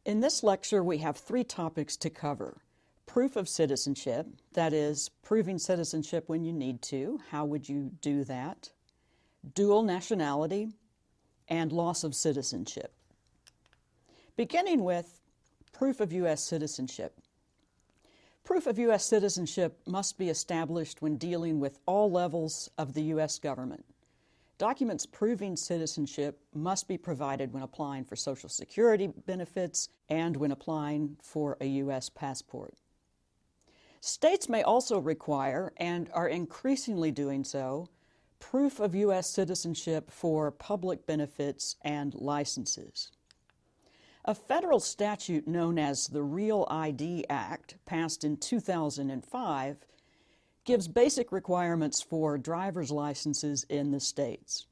In this lecture, we have three topics to cover. Proof of citizenship, that is, proving citizenship when you need to. How would you do that? Dual nationality, and loss of citizenship. Beginning with proof of U.S. citizenship. Proof of U.S. citizenship must be established when dealing with all levels of the U.S. government. Documents proving citizenship must be provided when applying for Social Security benefits and when applying for a U.S. passport. States may also require, and are increasingly doing so, proof of U.S. citizenship for public benefits and licenses. A federal statute known as the Real ID Act, passed in 2005, gives basic requirements for driver's licenses in the states.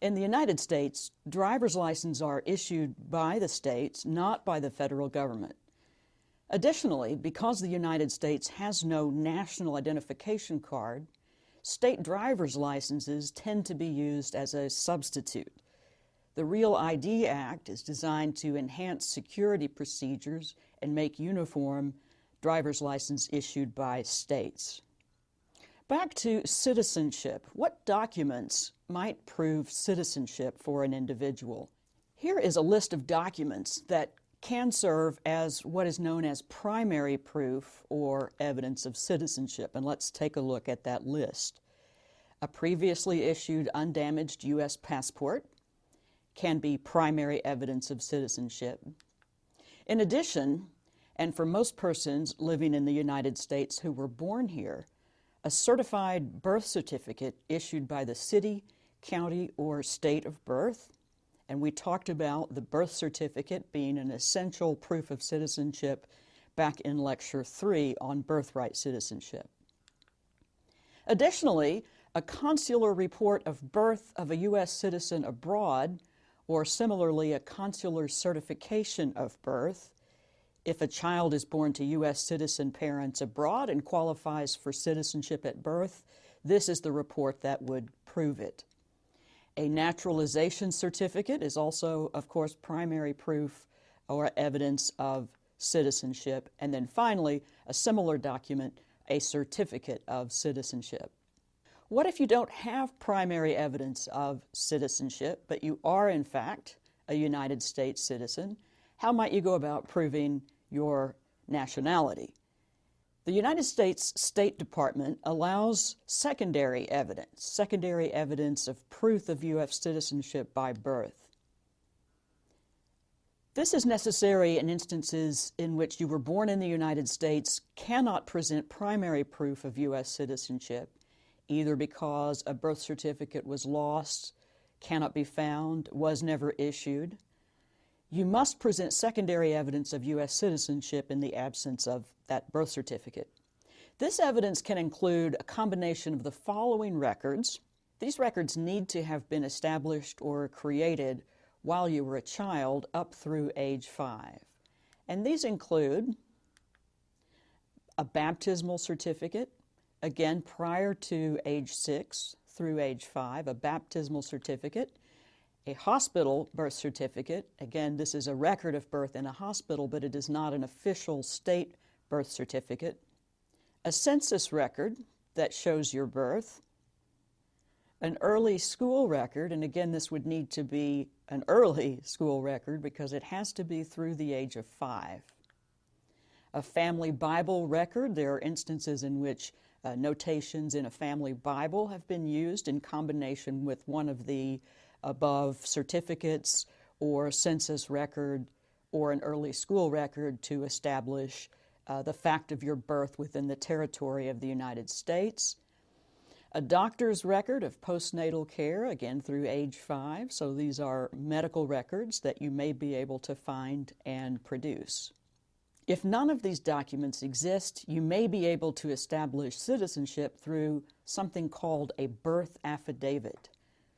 In the United States, driver's licenses are issued by the states, not by the federal government. Additionally, because the United States has no national identification card, state driver's licenses tend to be used as a substitute. The Real ID Act is designed to enhance security procedures and make uniform driver's license issued by states. Back to citizenship. What documents might prove citizenship for an individual? Here is a list of documents that can serve as what is known as primary proof or evidence of citizenship, and let's take a look at that list. A previously issued undamaged U.S. passport can be primary evidence of citizenship. In addition, and for most persons living in the United States who were born here, a certified birth certificate issued by the city, county, or state of birth, and we talked about the birth certificate being an essential proof of citizenship back in Lecture 3 on birthright citizenship. Additionally, a consular report of birth of a U.S. citizen abroad, or similarly a consular certification of birth, if a child is born to U.S. citizen parents abroad and qualifies for citizenship at birth, this is the report that would prove it. A naturalization certificate is also, of course, primary proof or evidence of citizenship. And then finally, a similar document, a certificate of citizenship. What if you don't have primary evidence of citizenship, but you are, in fact, a United States citizen? How might you go about proving your nationality? The United States State Department allows secondary evidence of proof of U.S. citizenship by birth. This is necessary in instances in which you were born in the United States, cannot present primary proof of U.S. citizenship, either because a birth certificate was lost, cannot be found, was never issued. You must present secondary evidence of U.S. citizenship in the absence of that birth certificate. This evidence can include a combination of the following records. These records need to have been established or created while you were a child up through age 5. And these include a baptismal certificate, again prior to age 6 through age 5, a baptismal certificate, a hospital birth certificate. Again, this is a record of birth in a hospital, but it is not an official state birth certificate. A census record that shows your birth. An early school record, and again, this would need to be an early school record because it has to be through the age of 5. A family Bible record. There are instances in which notations in a family Bible have been used in combination with one of the above certificates or census record or an early school record to establish the fact of your birth within the territory of the United States. A doctor's record of postnatal care, again through age 5, so these are medical records that you may be able to find and produce. If none of these documents exist, you may be able to establish citizenship through something called a birth affidavit.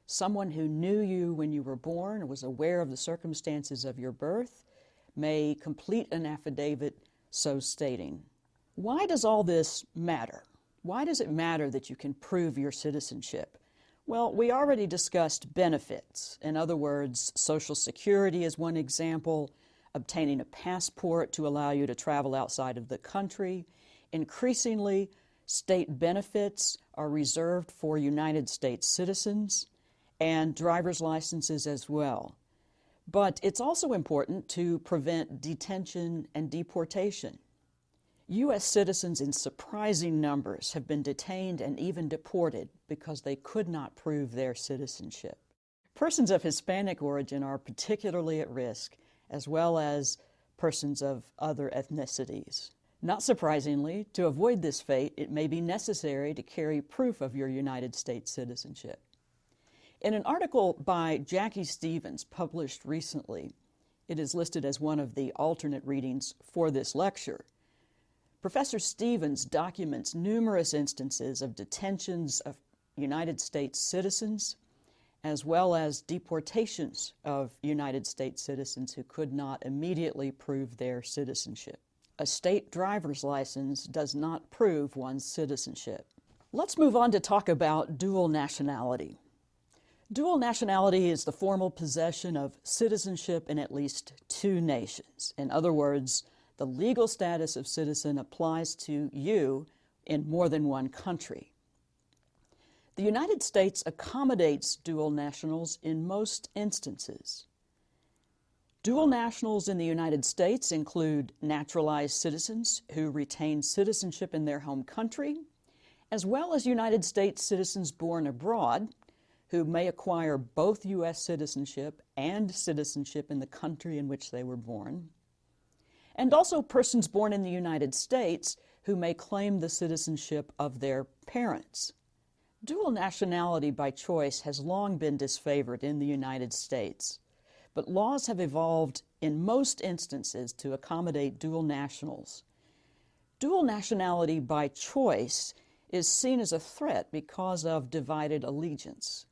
Someone who knew you when you were born or was aware of the circumstances of your birth may complete an affidavit so stating. Why does all this matter? Why does it matter that you can prove your citizenship? Well, we already discussed benefits. In other words, Social Security is one example. obtaining a passport to allow you to travel outside of the country. Increasingly, state benefits are reserved for United States citizens and driver's licenses as well. But it's also important to prevent detention and deportation. U.S. citizens in surprising numbers have been detained and even deported because they could not prove their citizenship. Persons of Hispanic origin are particularly at risk, as well as persons of other ethnicities. Not surprisingly, to avoid this fate, it may be necessary to carry proof of your United States citizenship. In an article by Jackie Stevens published recently, it is listed as one of the alternate readings for this lecture. Professor Stevens documents numerous instances of detentions of United States citizens, as well as deportations of United States citizens who could not immediately prove their citizenship. A state driver's license does not prove one's citizenship. Let's move on to talk about dual nationality. Dual nationality is the formal possession of citizenship in at least two nations. In other words, the legal status of citizen applies to you in more than one country. The United States accommodates dual nationals in most instances. Dual nationals in the United States include naturalized citizens who retain citizenship in their home country, as well as United States citizens born abroad who may acquire both U.S. citizenship and citizenship in the country in which they were born, and also persons born in the United States who may claim the citizenship of their parents. Dual nationality by choice has long been disfavored in the United States, but laws have evolved in most instances to accommodate dual nationals. Dual nationality by choice is seen as a threat because of divided allegiance.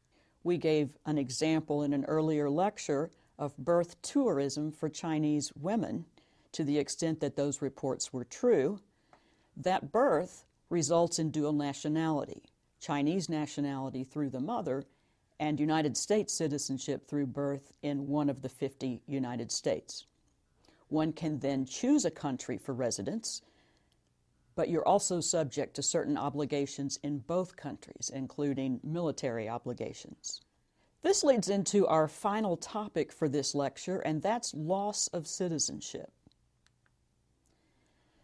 We gave an example in an earlier lecture of birth tourism for Chinese women. To the extent that those reports were true, that birth results in dual nationality, Chinese nationality through the mother, and United States citizenship through birth in one of the 50 United States. One can then choose a country for residence, but you're also subject to certain obligations in both countries, including military obligations. This leads into our final topic for this lecture, and that's loss of citizenship.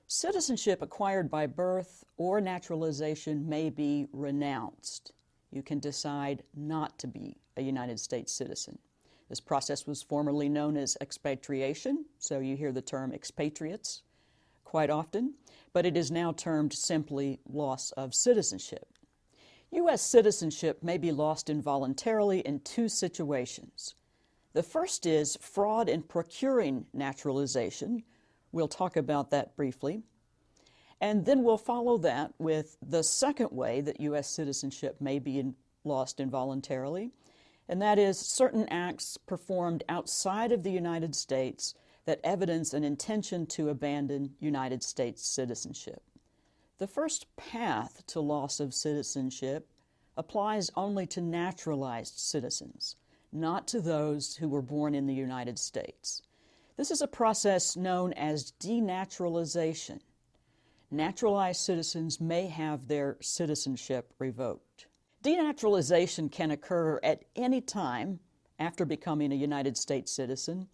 Citizenship acquired by birth or naturalization may be renounced. You can decide not to be a United States citizen. This process was formerly known as expatriation, so you hear the term expatriates quite often, but it is now termed simply loss of citizenship. U.S. citizenship may be lost involuntarily in two situations. The first is fraud in procuring naturalization. We'll talk about that briefly. And then we'll follow that with the second way that U.S. citizenship may be lost involuntarily, and that is certain acts performed outside of the United States that evidence an intention to abandon United States citizenship. The first path to loss of citizenship applies only to naturalized citizens, not to those who were born in the United States. This is a process known as denaturalization. Naturalized citizens may have their citizenship revoked. Denaturalization can occur at any time after becoming a United States citizen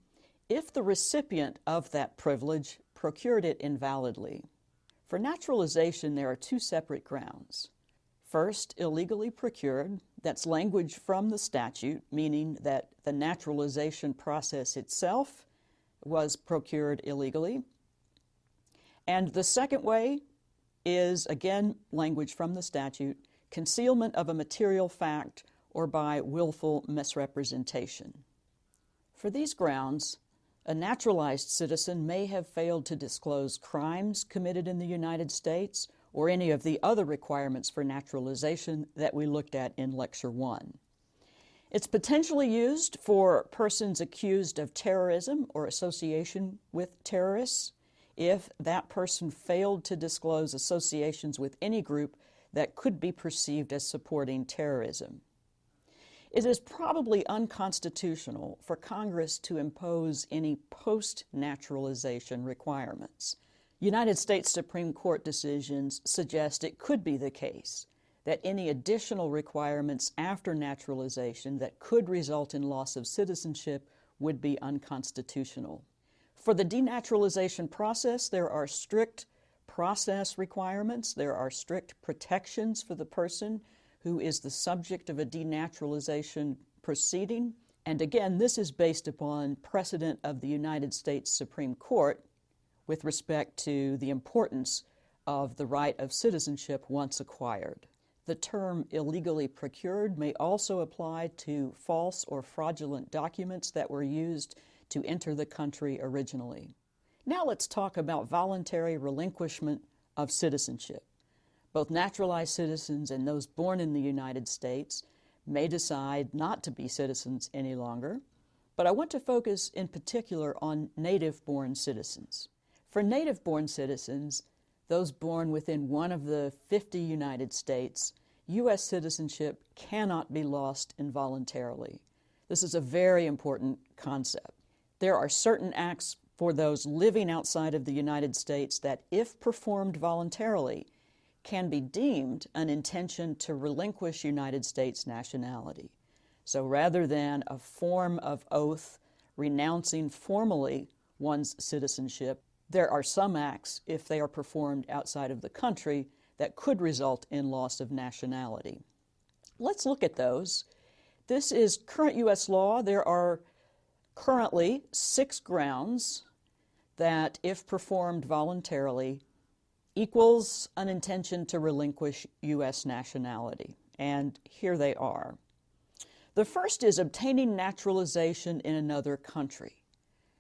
if the recipient of that privilege procured it invalidly. For naturalization, there are two separate grounds. First, illegally procured. That's language from the statute, meaning that the naturalization process itself was procured illegally. And the second way is, again, language from the statute, concealment of a material fact or by willful misrepresentation. For these grounds, a naturalized citizen may have failed to disclose crimes committed in the United States or any of the other requirements for naturalization that we looked at in Lecture 1. It's potentially used for persons accused of terrorism or association with terrorists if that person failed to disclose associations with any group that could be perceived as supporting terrorism. It is probably unconstitutional for Congress to impose any post-naturalization requirements. United States Supreme Court decisions suggest it could be the case that any additional requirements after naturalization that could result in loss of citizenship would be unconstitutional. For the denaturalization process, there are strict process requirements. There are strict protections for the person who is the subject of a denaturalization proceeding. And again, this is based upon precedent of the United States Supreme Court with respect to the importance of the right of citizenship once acquired. The term illegally procured may also apply to false or fraudulent documents that were used to enter the country originally. Now let's talk about voluntary relinquishment of citizenship. Both naturalized citizens and those born in the United States may decide not to be citizens any longer, but I want to focus in particular on native-born citizens. For native-born citizens, those born within one of the 50 United States, U.S. citizenship cannot be lost involuntarily. This is a very important concept. There are certain acts for those living outside of the United States that, if performed voluntarily, can be deemed an intention to relinquish United States nationality. So rather than a form of oath renouncing formally one's citizenship, there are some acts, if they are performed outside of the country, that could result in loss of nationality. Let's look at those. This is current U.S. law. There are currently 6 grounds that, if performed voluntarily, equals an intention to relinquish U.S. nationality. And here they are. The first is obtaining naturalization in another country.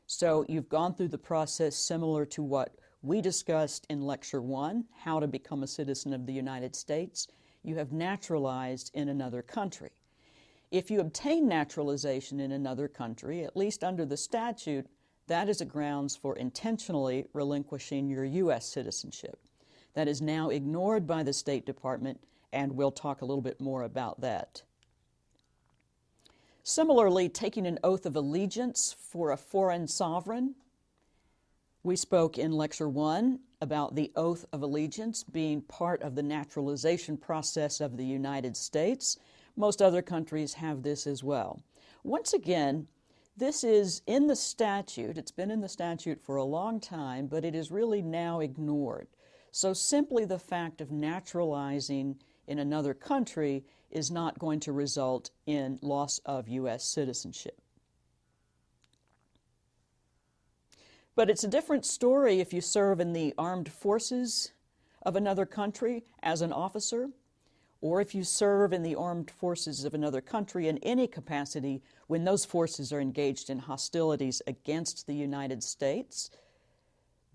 So you've gone through the process similar to what we discussed in Lecture 1, how to become a citizen of the United States. You have naturalized in another country. If you obtain naturalization in another country, at least under the statute, that is a grounds for intentionally relinquishing your U.S. citizenship. That is now ignored by the State Department, and we'll talk a little bit more about that. Similarly, taking an oath of allegiance for a foreign sovereign. We spoke in Lecture 1 about the oath of allegiance being part of the naturalization process of the United States. Most other countries have this as well. Once again, this is in the statute. It's been in the statute for a long time, but it is really now ignored. So simply the fact of naturalizing in another country is not going to result in loss of U.S. citizenship. But it's a different story if you serve in the armed forces of another country as an officer, or if you serve in the armed forces of another country in any capacity when those forces are engaged in hostilities against the United States.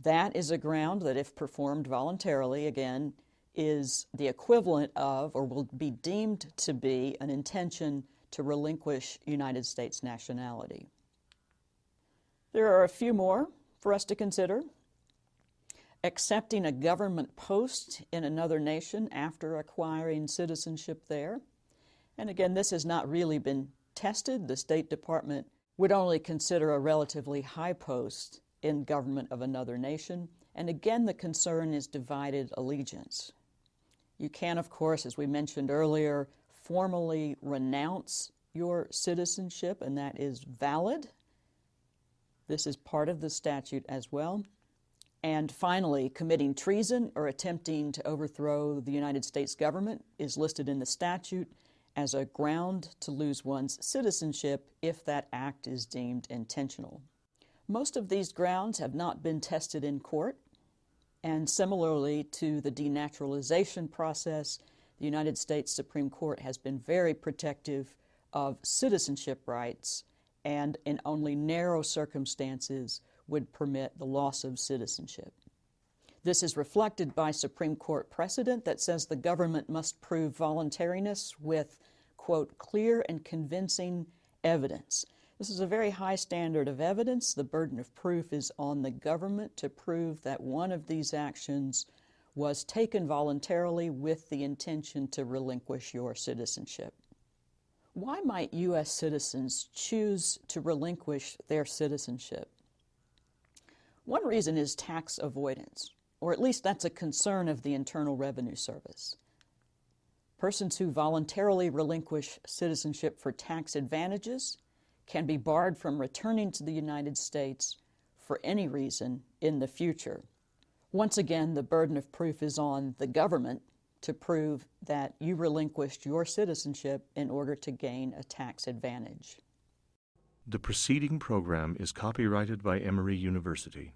That is a ground that, if performed voluntarily, again, is the equivalent of, or will be deemed to be, an intention to relinquish United States nationality. There are a few more for us to consider. Accepting a government post in another nation after acquiring citizenship there. And again, this has not really been tested. The State Department would only consider a relatively high post in government of another nation. And again, the concern is divided allegiance. You can, of course, as we mentioned earlier, formally renounce your citizenship, and that is valid. This is part of the statute as well. And finally, committing treason or attempting to overthrow the United States government is listed in the statute as a ground to lose one's citizenship if that act is deemed intentional. Most of these grounds have not been tested in court, and similarly to the denaturalization process, the United States Supreme Court has been very protective of citizenship rights and in only narrow circumstances would permit the loss of citizenship. This is reflected by Supreme Court precedent that says the government must prove voluntariness with, quote, clear and convincing evidence. This is a very high standard of evidence. The burden of proof is on the government to prove that one of these actions was taken voluntarily with the intention to relinquish your citizenship. Why might U.S. citizens choose to relinquish their citizenship? One reason is tax avoidance, or at least that's a concern of the Internal Revenue Service. Persons who voluntarily relinquish citizenship for tax advantages can be barred from returning to the United States for any reason in the future. Once again, the burden of proof is on the government to prove that you relinquished your citizenship in order to gain a tax advantage. The preceding program is copyrighted by Emory University.